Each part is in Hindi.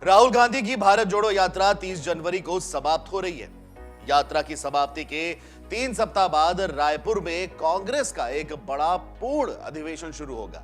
राहुल गांधी की भारत जोड़ो यात्रा 30 जनवरी को समाप्त हो रही है। यात्रा की समाप्ति के 3 सप्ताह बाद रायपुर में कांग्रेस का एक बड़ा पूर्ण अधिवेशन शुरू होगा।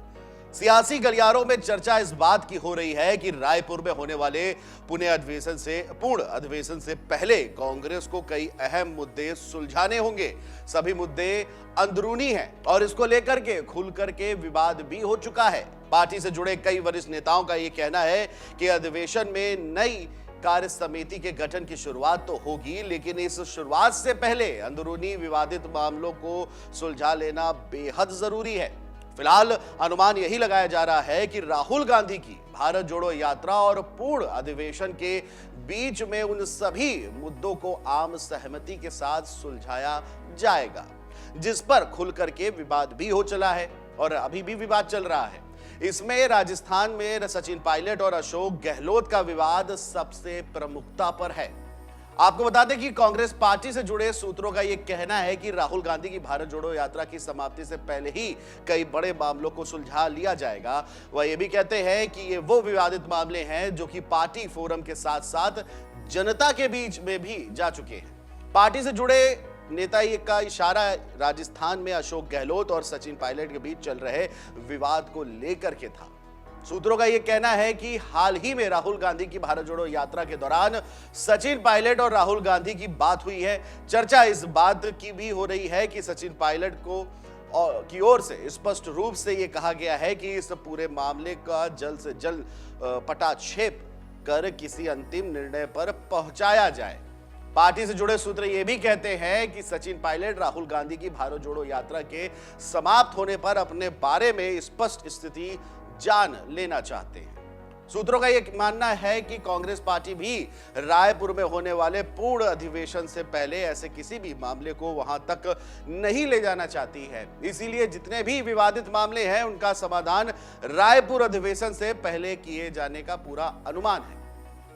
सियासी गलियारों में चर्चा इस बात की हो रही है कि रायपुर में होने वाले पूर्ण अधिवेशन से पहले कांग्रेस को कई अहम मुद्दे सुलझाने होंगे। सभी मुद्दे अंदरूनी हैं और इसको लेकर के खुलकर के विवाद भी हो चुका है। पार्टी से जुड़े कई वरिष्ठ नेताओं का यह कहना है कि अधिवेशन में नई कार्य समिति के गठन की शुरुआत तो होगी, लेकिन इस शुरुआत से पहले अंदरूनी विवादित मामलों को सुलझा लेना बेहद जरूरी है। फिलहाल अनुमान यही लगाया जा रहा है कि राहुल गांधी की भारत जोड़ो यात्रा और पूर्ण अधिवेशन के बीच में उन सभी मुद्दों को आम सहमति के साथ सुलझाया जाएगा, जिस पर खुल करके विवाद भी हो चला है और अभी भी विवाद चल रहा है। इसमें राजस्थान में सचिन पायलट और अशोक गहलोत का विवाद सबसे प्रमुखता पर है। आपको बता दें कि कांग्रेस पार्टी से जुड़े सूत्रों का यह कहना है कि राहुल गांधी की भारत जोड़ो यात्रा की समाप्ति से पहले ही कई बड़े मामलों को सुलझा लिया जाएगा। वह यह भी कहते हैं कि ये वो विवादित मामले हैं जो कि पार्टी फोरम के साथ साथ जनता के बीच में भी जा चुके हैं। पार्टी से जुड़े नेता का इशारा राजस्थान में अशोक गहलोत और सचिन पायलट के बीच चल रहे विवाद को लेकर के था। सूत्रों का यह कहना है कि हाल ही में राहुल गांधी की भारत जोड़ो यात्रा के दौरान सचिन पायलट और राहुल गांधी की बात हुई है। चर्चा इस बात की भी हो रही है कि सचिन पायलट की ओर से स्पष्ट रूप से यह कहा गया है कि इस पूरे मामले का जल्द से जल्द पटाक्षेप कर किसी अंतिम निर्णय पर पहुंचाया जाए। पार्टी से जुड़े सूत्र यह भी कहते हैं कि सचिन पायलट राहुल गांधी की भारत जोड़ो यात्रा के समाप्त होने पर अपने बारे में स्पष्ट स्थिति जान लेना चाहते हैं। सूत्रों का यह मानना है कि कांग्रेस पार्टी भी रायपुर में होने वाले पूर्ण अधिवेशन से पहले ऐसे किसी भी मामले को वहां तक नहीं ले जाना चाहती है। इसीलिए जितने भी विवादित मामले हैं उनका समाधान रायपुर अधिवेशन से पहले किए जाने का पूरा अनुमान है।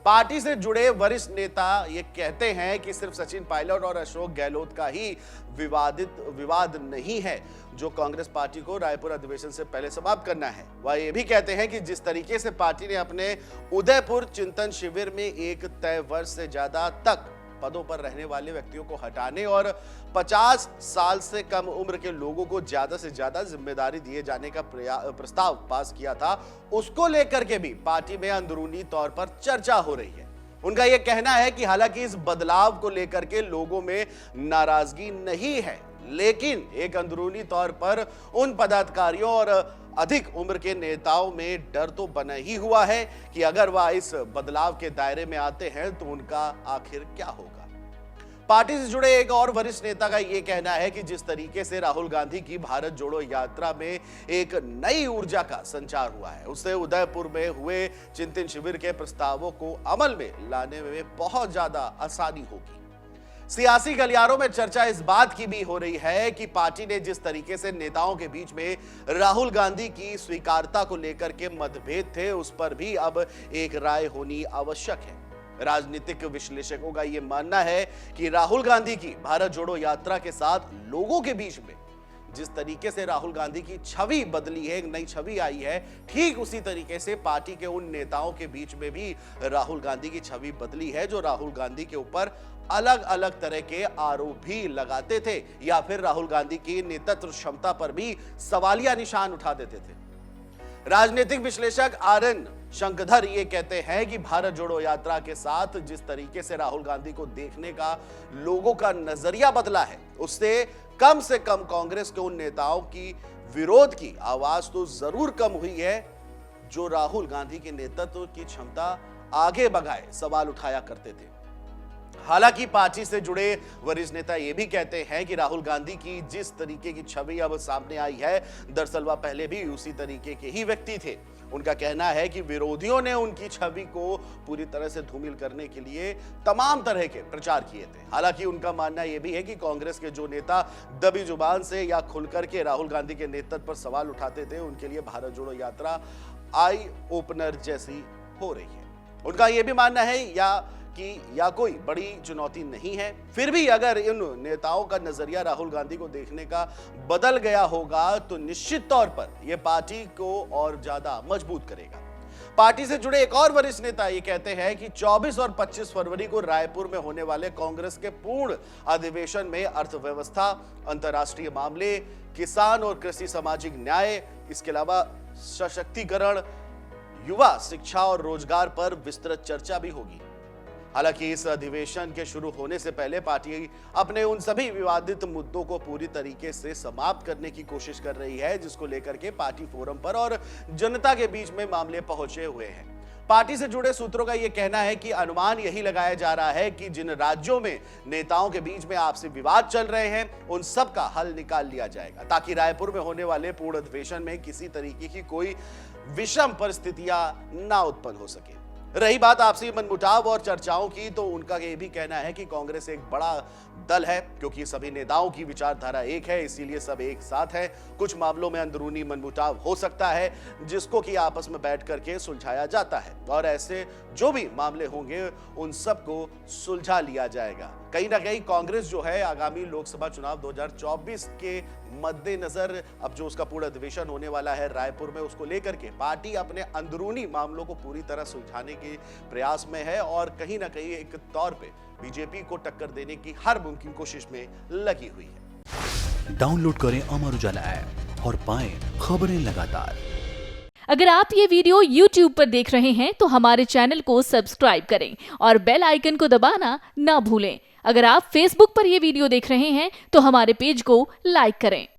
पार्टी से जुड़े वरिष्ठ नेता ये कहते हैं कि सिर्फ सचिन पायलट और अशोक गहलोत का ही विवाद नहीं है जो कांग्रेस पार्टी को रायपुर अधिवेशन से पहले समाप्त करना है। वह ये भी कहते हैं कि जिस तरीके से पार्टी ने अपने उदयपुर चिंतन शिविर में एक तय वर्ष से ज्यादा तक पदों पर रहने वाले व्यक्तियों को हटाने और 50 साल से कम उम्र के लोगों को ज्यादा से ज्यादा जिम्मेदारी दिए जाने का प्रस्ताव पास किया था, उसको लेकर के भी पार्टी में अंदरूनी तौर पर चर्चा हो रही है। उनका यह कहना है कि हालांकि इस बदलाव को लेकर के लोगों में नाराजगी नहीं है, लेकिन एक अंदरूनी तौर पर उन पदाधिकारियों और अधिक उम्र के नेताओं में डर तो बना ही हुआ है कि अगर वह इस बदलाव के दायरे में आते हैं तो उनका आखिर क्या होगा। पार्टी से जुड़े एक और वरिष्ठ नेता का यह कहना है कि जिस तरीके से राहुल गांधी की भारत जोड़ो यात्रा में एक नई ऊर्जा का संचार हुआ है, उससे उदयपुर में हुए चिंतन शिविर के प्रस्तावों को अमल में लाने में बहुत ज्यादा आसानी होगी। सियासी गलियारों में चर्चा इस बात की भी हो रही है कि पार्टी ने जिस तरीके से नेताओं के बीच में राहुल गांधी की स्वीकार्यता को लेकर के मतभेद थे, उस पर भी अब एक राय होनी आवश्यक है। राजनीतिक विश्लेषकों का यह मानना है कि राहुल गांधी की भारत जोड़ो यात्रा के साथ लोगों के बीच में जिस तरीके से राहुल गांधी की छवि बदली है, एक नई छवि आई है, ठीक उसी तरीके से पार्टी के उन नेताओं के बीच में भी राहुल गांधी की छवि बदली है जो राहुल गांधी के ऊपर अलग अलग तरह के आरोप भी लगाते थे या फिर राहुल गांधी की नेतृत्व क्षमता पर भी सवालिया निशान उठा देते थे। राजनीतिक विश्लेषक आरएन शंकधर ये कहते हैं कि भारत जोड़ो यात्रा के साथ जिस तरीके से राहुल गांधी को देखने का लोगों का नजरिया बदला है, उससे कम कांग्रेस के उन नेताओं की विरोध की आवाज तो जरूर कम हुई है जो राहुल गांधी के नेतृत्व की क्षमता आगे बढ़ाए सवाल उठाया करते थे। हालांकि पार्टी से जुड़े वरिष्ठ नेता यह भी कहते हैं कि राहुल गांधी की जिस तरीके की छवि अब सामने आई है, दरअसल वह पहले भी उसी तरीके के ही व्यक्ति थे। उनका कहना है कि विरोधियों ने उनकी छवि को पूरी तरह से धूमिल करने के लिए तमाम तरह के प्रचार किए थे। हालांकि उनका मानना यह भी है कि कांग्रेस के जो नेता दबी जुबान से या खुलकर के राहुल गांधी के नेतृत्व पर सवाल उठाते थे, उनके लिए भारत जोड़ो यात्रा आई ओपनर जैसी हो रही है। उनका यह भी मानना है या कोई बड़ी चुनौती नहीं है। फिर भी अगर इन नेताओं का नजरिया राहुल गांधी को देखने का बदल गया होगा तो निश्चित तौर पर यह पार्टी को और ज्यादा मजबूत करेगा। पार्टी से जुड़े एक और वरिष्ठ नेता ये कहते हैं कि 24 और 25 फरवरी को रायपुर में होने वाले कांग्रेस के पूर्ण अधिवेशन में अर्थव्यवस्था, अंतर्राष्ट्रीय मामले, किसान और कृषि, सामाजिक न्याय, इसके अलावा सशक्तिकरण, युवा, शिक्षा और रोजगार पर विस्तृत चर्चा भी होगी। हालांकि इस अधिवेशन के शुरू होने से पहले पार्टी अपने उन सभी विवादित मुद्दों को पूरी तरीके से समाप्त करने की कोशिश कर रही है, जिसको लेकर के पार्टी फोरम पर और जनता के बीच में मामले पहुंचे हुए हैं। पार्टी से जुड़े सूत्रों का यह कहना है कि अनुमान यही लगाया जा रहा है कि जिन राज्यों में नेताओं के बीच में आपसी विवाद चल रहे हैं, उन सब का हल निकाल लिया जाएगा, ताकि रायपुर में होने वाले पूर्ण अधिवेशन में किसी तरीके की कोई विषम परिस्थितियां ना उत्पन्न हो सके। रही बात आपसी मनमुटाव और चर्चाओं की, तो उनका यह भी कहना है कि कांग्रेस एक बड़ा दल है, क्योंकि सभी नेताओं की विचारधारा एक है, इसीलिए सब एक साथ है। कुछ मामलों में अंदरूनी मनमुटाव हो सकता है, जिसको कि आपस में बैठ करके सुलझाया जाता है, और ऐसे जो भी मामले होंगे उन सबको सुलझा लिया जाएगा। कहीं ना कहीं कांग्रेस जो है आगामी लोकसभा चुनाव 2024 के मद्देनजर अब जो उसका पूर्ण अधिवेशन होने वाला है रायपुर में, उसको लेकर के पार्टी अपने अंदरूनी मामलों को पूरी तरह सुलझाने के प्रयास में है, और कहीं ना कहीं एक तौर पे बीजेपी को टक्कर देने की हर मुमकिन कोशिश में लगी हुई है। डाउनलोड करें अमर उजाला ऐप और पाएं खबरें लगातार। अगर आप ये वीडियो YouTube पर देख रहे हैं तो हमारे चैनल को सब्सक्राइब करें और बेल आइकन को दबाना ना भूलें। अगर आप Facebook पर ये वीडियो देख रहे हैं तो हमारे पेज को लाइक करें।